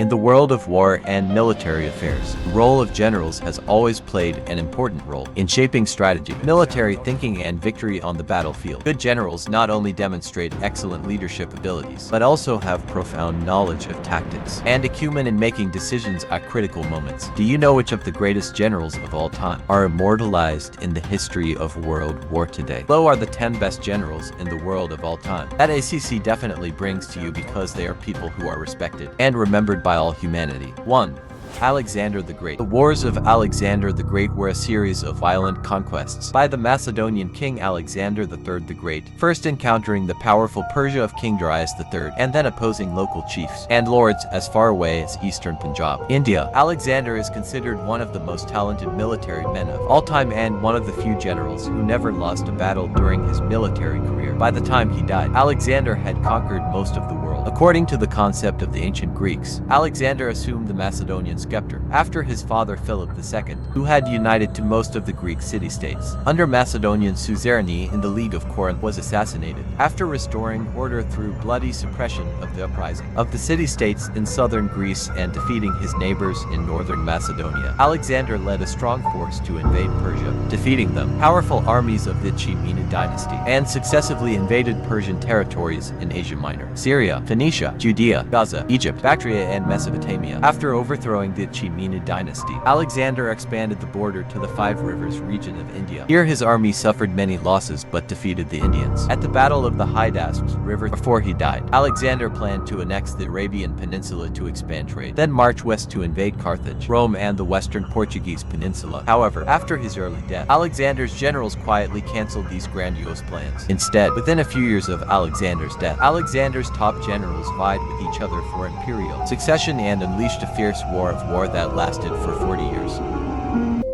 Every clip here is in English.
In the world of war and military affairs, the role of generals has always played an important role in shaping strategy, military thinking, and victory on the battlefield. Good generals not only demonstrate excellent leadership abilities, but also have profound knowledge of tactics and acumen in making decisions at critical moments. Do you know which of the greatest generals of all time are immortalized in the history of World War today? Below are the 10 best generals in the world of all time that ACC definitely brings to you because they are people who are respected and remembered by all humanity. 1. Alexander the Great. The wars of Alexander the Great were a series of violent conquests by the Macedonian king Alexander III the Great, first encountering the powerful Persia of King Darius III, and then opposing local chiefs and lords as far away as eastern Punjab, India. Alexander is considered one of the most talented military men of all time and one of the few generals who never lost a battle during his military career. By the time he died, Alexander had conquered most of the world. According to the concept of the ancient Greeks, Alexander assumed the Macedonian scepter after his father Philip II, who had united to most of the Greek city-states. Under Macedonian suzerainty in the League of Corinth was assassinated after restoring order through bloody suppression of the uprising of the city-states in southern Greece and defeating his neighbors in northern Macedonia. Alexander led a strong force to invade Persia, defeating them powerful armies of the Achaemenid dynasty, and successively invaded Persian territories in Asia Minor, Syria, Phoenicia, Judea, Gaza, Egypt, Bactria, and Mesopotamia. After overthrowing the Achaemenid dynasty, Alexander expanded the border to the Five Rivers region of India. Here his army suffered many losses but defeated the Indians. At the Battle of the Hydaspes River before he died, Alexander planned to annex the Arabian Peninsula to expand trade, then march west to invade Carthage, Rome, and the western Portuguese peninsula. However, after his early death, Alexander's generals quietly canceled these grandiose plans. Instead, within a few years of Alexander's death, Alexander's top generals vied with each other for imperial succession and unleashed a fierce war that lasted for 40 years.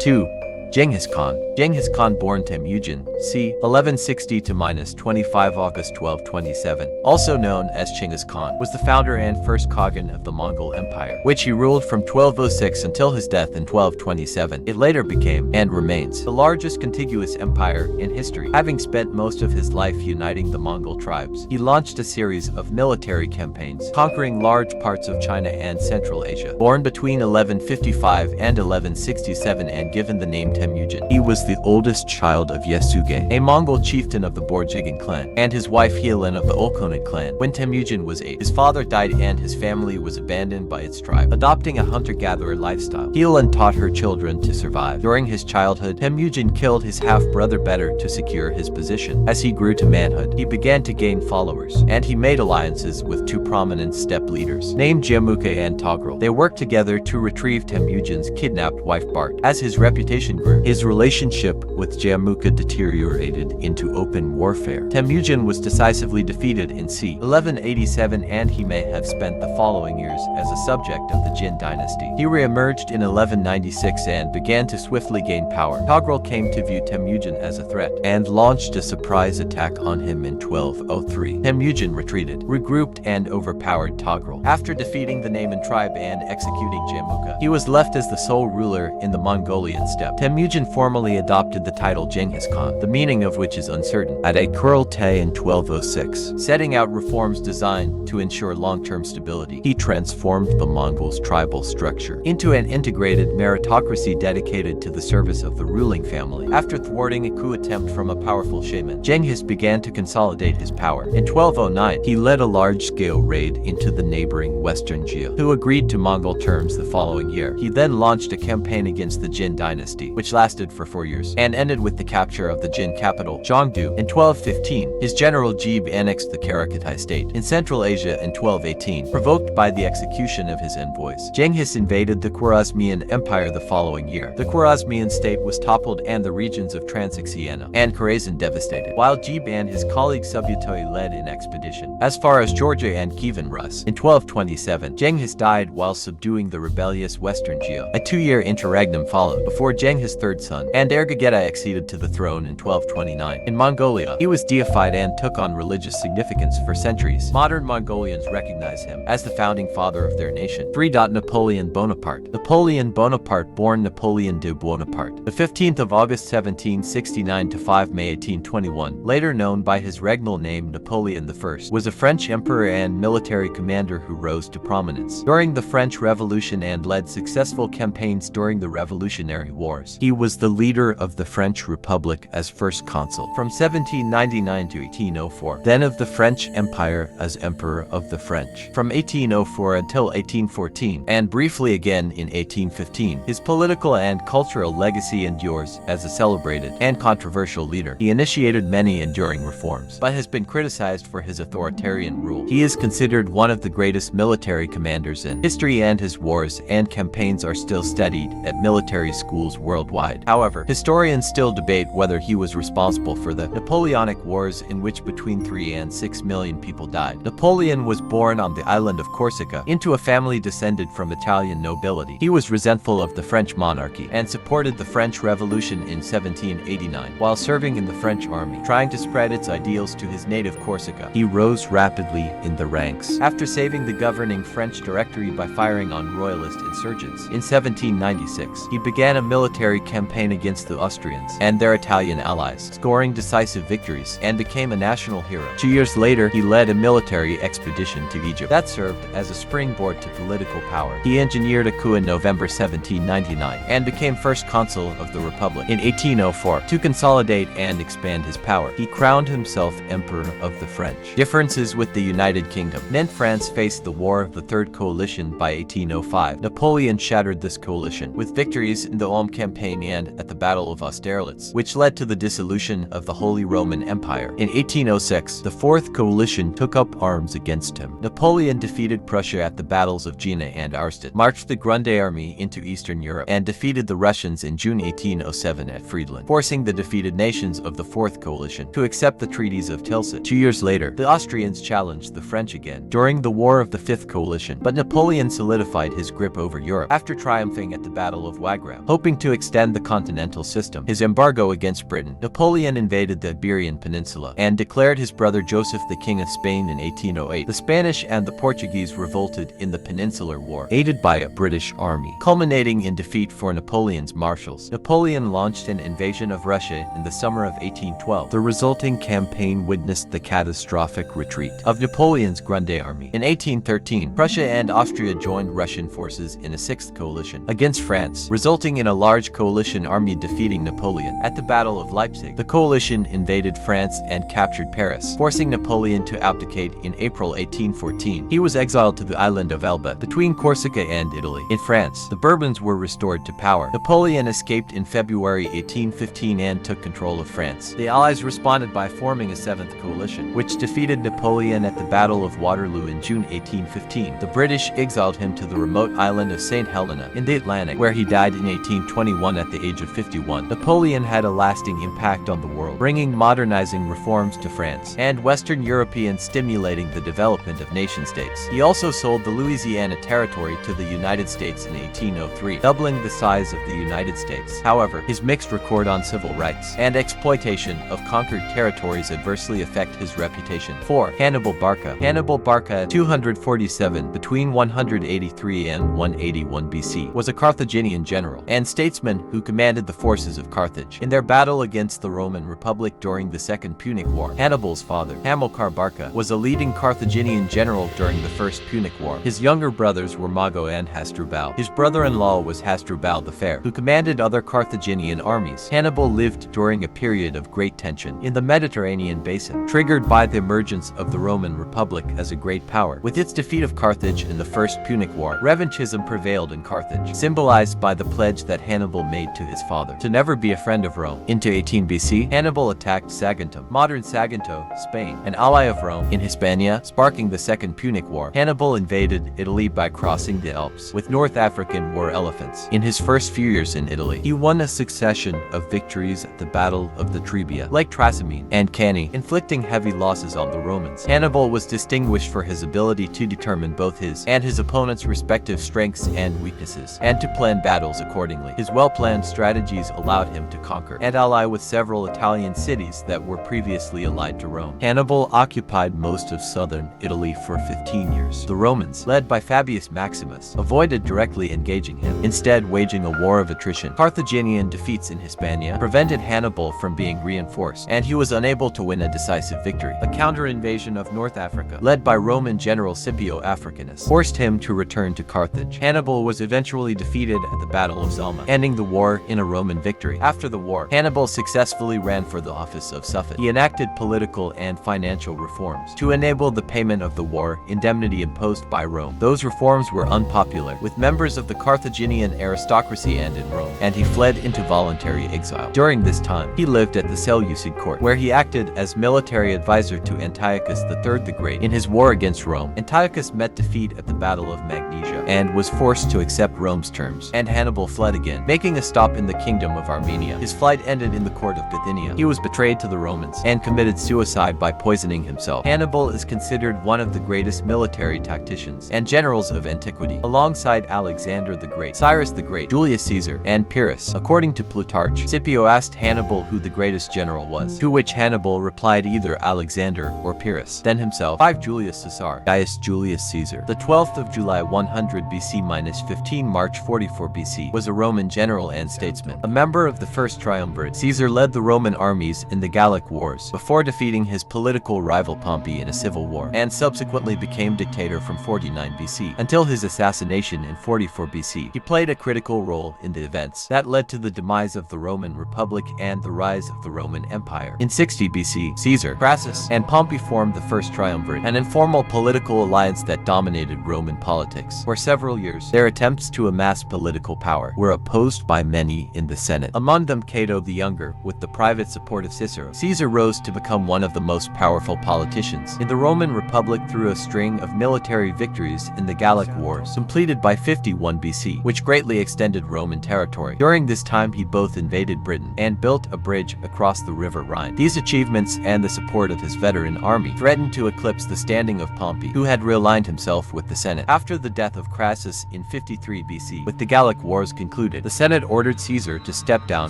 2. Genghis Khan. Genghis Khan, born Temujin, c. 1160 to -25 August 1227, also known as Chinggis Khan, was the founder and first Khagan of the Mongol Empire, which he ruled from 1206 until his death in 1227. It later became, and remains, the largest contiguous empire in history. Having spent most of his life uniting the Mongol tribes, he launched a series of military campaigns, conquering large parts of China and Central Asia. Born between 1155 and 1167 and given the name Temujin, he was the oldest child of Yesuge, a Mongol chieftain of the Borjigin clan, and his wife Helan of the Olkonid clan. When Temujin was 8, his father died and his family was abandoned by its tribe, adopting a hunter-gatherer lifestyle. Helan taught her children to survive. During his childhood, Temujin killed his half-brother better to secure his position. As he grew to manhood, he began to gain followers, and he made alliances with two prominent steppe leaders, named Jyamuka and Togrul. They worked together to retrieve Temujin's kidnapped wife Bart. As his reputation grew, his relationship with Jyamuka deteriorated into open warfare. Temujin was decisively defeated in c. 1187 and he may have spent the following years as a subject of the Jin dynasty. He re-emerged in 1196 and began to swiftly gain power. Togrul came to view Temujin as a threat and launched a surprise attack on him in 1203. Temujin retreated, regrouped, and overpowered Togrul. After defeating the Nayman tribe and executing Jyamuka, he was left as the sole ruler in the Mongolian steppe. Temujin formally adopted the title Genghis Khan, the meaning of which is uncertain, at a Kurultai in 1206. Setting out reforms designed to ensure long-term stability, he transformed the Mongols' tribal structure into an integrated meritocracy dedicated to the service of the ruling family. After thwarting a coup attempt from a powerful shaman, Genghis began to consolidate his power. In 1209, he led a large-scale raid into the neighboring Western Jia, who agreed to Mongol terms the following year. He then launched a campaign against the Jin dynasty, which lasted for 4 years, and ended with the capture of the Jin capital, Zhongdu. In 1215, his general Jebe annexed the Karakatai state in Central Asia in 1218, provoked by the execution of his envoys. Genghis invaded the Khwarezmian Empire the following year. The Khwarezmian state was toppled and the regions of Transoxiana and Khorasan devastated, while Jebe and his colleague Subutai led an expedition as far as Georgia and Kievan Rus. In 1227, Genghis died while subduing the rebellious Western Jia. A 2-year interregnum followed before Genghis third son, and Ergageta acceded to the throne in 1229. In Mongolia, he was deified and took on religious significance for centuries. Modern Mongolians recognize him as the founding father of their nation. 3. Napoleon Bonaparte. Napoleon Bonaparte, born Napoleon de Bonaparte, the 15th of August 1769 to 5 May 1821, later known by his regnal name Napoleon I, was a French emperor and military commander who rose to prominence during the French Revolution and led successful campaigns during the Revolutionary Wars. He was the leader of the French Republic as first consul from 1799 to 1804, then of the French Empire as Emperor of the French from 1804 until 1814, and briefly again in 1815. His political and cultural legacy endures as a celebrated and controversial leader. He initiated many enduring reforms, but has been criticized for his authoritarian rule. He is considered one of the greatest military commanders in history, and his wars and campaigns are still studied at military schools worldwide. However, historians still debate whether he was responsible for the Napoleonic Wars, in which between 3 and 6 million people died. Napoleon was born on the island of Corsica into a family descended from Italian nobility. He was resentful of the French monarchy and supported the French Revolution in 1789 while serving in the French army, trying to spread its ideals to his native Corsica. He rose rapidly in the ranks after saving the governing French Directory by firing on royalist insurgents. In 1796, he began a military campaign against the Austrians and their Italian allies, scoring decisive victories, and became a national hero. 2 years later, he led a military expedition to Egypt that served as a springboard to political power. He engineered a coup in November 1799 and became first consul of the Republic. In 1804, to consolidate and expand his power, he crowned himself Emperor of the French. Differences with the United Kingdom meant France faced the War of the Third Coalition by 1805. Napoleon shattered this coalition with victories in the Ulm campaign and at the Battle of Austerlitz, which led to the dissolution of the Holy Roman Empire. In 1806, the Fourth Coalition took up arms against him. Napoleon defeated Prussia at the battles of Jena and Arstead, marched the Grande Army into Eastern Europe, and defeated the Russians in June 1807 at Friedland, forcing the defeated nations of the Fourth Coalition to accept the treaties of Tilsit. 2 years later, the Austrians challenged the French again during the War of the Fifth Coalition, but Napoleon solidified his grip over Europe after triumphing at the Battle of Wagram. Hoping to extend the continental system, his embargo against Britain, Napoleon invaded the Iberian Peninsula and declared his brother Joseph the King of Spain in 1808. The Spanish and the Portuguese revolted in the Peninsular War, aided by a British army, culminating in defeat for Napoleon's marshals. Napoleon launched an invasion of Russia in the summer of 1812. The resulting campaign witnessed the catastrophic retreat of Napoleon's Grande Army. In 1813, Prussia and Austria joined Russian forces in a sixth coalition against France, resulting in a large coalition army defeating Napoleon. At the Battle of Leipzig, the coalition invaded France and captured Paris, forcing Napoleon to abdicate in April 1814. He was exiled to the island of Elba, between Corsica and Italy. In France, the Bourbons were restored to power. Napoleon escaped in February 1815 and took control of France. The Allies responded by forming a seventh coalition, which defeated Napoleon at the Battle of Waterloo in June 1815. The British exiled him to the remote island of St. Helena in the Atlantic, where he died in 1821 at the age of 51. Napoleon had a lasting impact on the world, bringing modernizing reforms to France and Western Europeans, stimulating the development of nation-states. He also sold the Louisiana Territory to the United States in 1803, doubling the size of the United States. However, his mixed record on civil rights and exploitation of conquered territories adversely affect his reputation. 4. Hannibal Barca. Hannibal Barca, 247 between 183 and 181 BC, was a Carthaginian general and statesman who commanded the forces of Carthage in their battle against the Roman Republic during the Second Punic War. Hannibal's father, Hamilcar Barca, was a leading Carthaginian general during the First Punic War. His younger brothers were Mago and Hasdrubal. His brother-in-law was Hasdrubal the Fair, who commanded other Carthaginian armies. Hannibal lived during a period of great tension in the Mediterranean basin, triggered by the emergence of the Roman Republic as a great power. With its defeat of Carthage in the First Punic War, revanchism prevailed in Carthage, symbolized by the pledge that Hannibal made to his father to never be a friend of Rome. Into 18 BC, Hannibal attacked Saguntum, modern Sagunto, Spain, an ally of Rome, in Hispania, sparking the Second Punic War. Hannibal invaded Italy by crossing the Alps with North African war elephants. In his first few years in Italy, he won a succession of victories at the Battle of the Trebia, Lake Trasimene, and Cannae, inflicting heavy losses on the Romans. Hannibal was distinguished for his ability to determine both his and his opponent's respective strengths and weaknesses, and to plan battles accordingly. His well-planned well-planned strategies allowed him to conquer and ally with several Italian cities that were previously allied to Rome. Hannibal occupied most of southern Italy for 15 years. The Romans, led by Fabius Maximus, avoided directly engaging him, instead waging a war of attrition. Carthaginian defeats in Hispania prevented Hannibal from being reinforced, and he was unable to win a decisive victory. A counter-invasion of North Africa, led by Roman general Scipio Africanus, forced him to return to Carthage. Hannibal was eventually defeated at the Battle of Zama, ending the war in a Roman victory. After the war, Hannibal successfully ran for the office of suffet. He enacted political and financial reforms to enable the payment of the war indemnity imposed by Rome. Those reforms were unpopular with members of the Carthaginian aristocracy and in Rome, and he fled into voluntary exile. During this time, he lived at the Seleucid court, where he acted as military advisor to Antiochus III the Great. In his war against Rome, Antiochus met defeat at the Battle of Magnesia and was forced to accept Rome's terms, and Hannibal fled again, making a stop in the kingdom of Armenia. His flight ended in the court of Bithynia. He was betrayed to the Romans and committed suicide by poisoning himself. Hannibal is considered one of the greatest military tacticians and generals of antiquity, alongside Alexander the Great, Cyrus the Great, Julius Caesar, and Pyrrhus. According to Plutarch, Scipio asked Hannibal who the greatest general was, to which Hannibal replied either Alexander or Pyrrhus, then himself. 5 Julius Caesar, Gaius Julius Caesar, the 12th of July 100 BC minus 15 March 44 BC, was a Roman general and statesman. A member of the first triumvirate, Caesar led the Roman armies in the Gallic Wars before defeating his political rival Pompey in a civil war, and subsequently became dictator from 49 BC until his assassination in 44 BC. He played a critical role in the events that led to the demise of the Roman Republic and the rise of the Roman Empire. In 60 BC, Caesar, Crassus, and Pompey formed the first triumvirate, an informal political alliance that dominated Roman politics for several years. Their attempts to amass political power were opposed by many in the Senate, among them Cato the Younger, with the private support of Cicero. Caesar rose to become one of the most powerful politicians in the Roman Republic through a string of military victories in the Gallic Wars, completed by 51 BC, which greatly extended Roman territory. During this time, he both invaded Britain and built a bridge across the River Rhine. These achievements and the support of his veteran army threatened to eclipse the standing of Pompey, who had realigned himself with the Senate. After the death of Crassus in 53 BC, with the Gallic Wars concluded, the Senate ordered Caesar to step down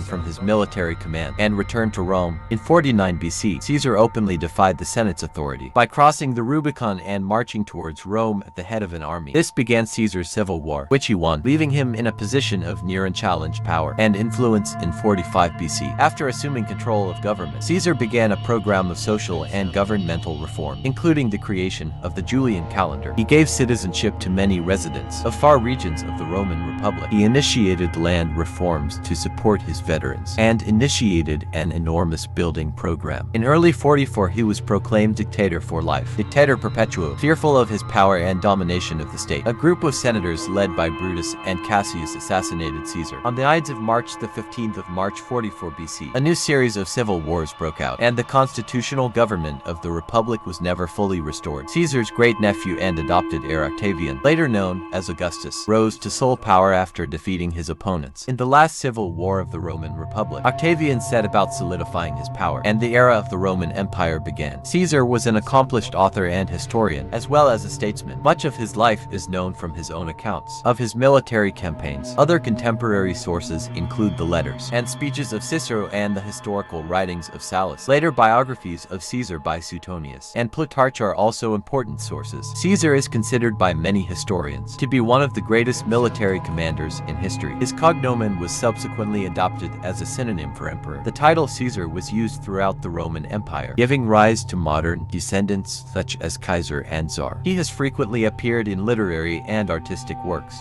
from his military command and return to Rome. In 49 BC, Caesar openly defied the Senate's authority by crossing the Rubicon and marching towards Rome at the head of an army. This began Caesar's civil war, which he won, leaving him in a position of near unchallenged power and influence in 45 BC. After assuming control of government, Caesar began a program of social and governmental reform, including the creation of the Julian calendar. He gave citizenship to many residents of far regions of the Roman Republic. He initiated land reforms to support his veterans and initiated an enormous building program. In early 44, he was proclaimed dictator for life, Dictator Perpetuo. Fearful of his power and domination of the state, a group of senators led by Brutus and Cassius assassinated Caesar. On the Ides of March, the 15th of March 44 BC, a new series of civil wars broke out, and the constitutional government of the Republic was never fully restored. Caesar's great-nephew and adopted heir Octavian, later known as Augustus, rose to sole power after defeating his opponents. In the last civil war of the Roman Republic, Octavian set about solidifying his power, and the era of the Roman Empire began. Caesar was an accomplished author and historian, as well as a statesman. Much of his life is known from his own accounts of his military campaigns. Other contemporary sources include the letters and speeches of Cicero and the historical writings of Sallust. Later biographies of Caesar by Suetonius and Plutarch are also important sources. Caesar is considered by many historians to be one of the greatest military commanders in history. His cognomen was subsequently adopted as a synonym for emperor. The title Caesar was used throughout the Roman Empire, giving rise to modern descendants such as Kaiser and Tsar. He has frequently appeared in literary and artistic works.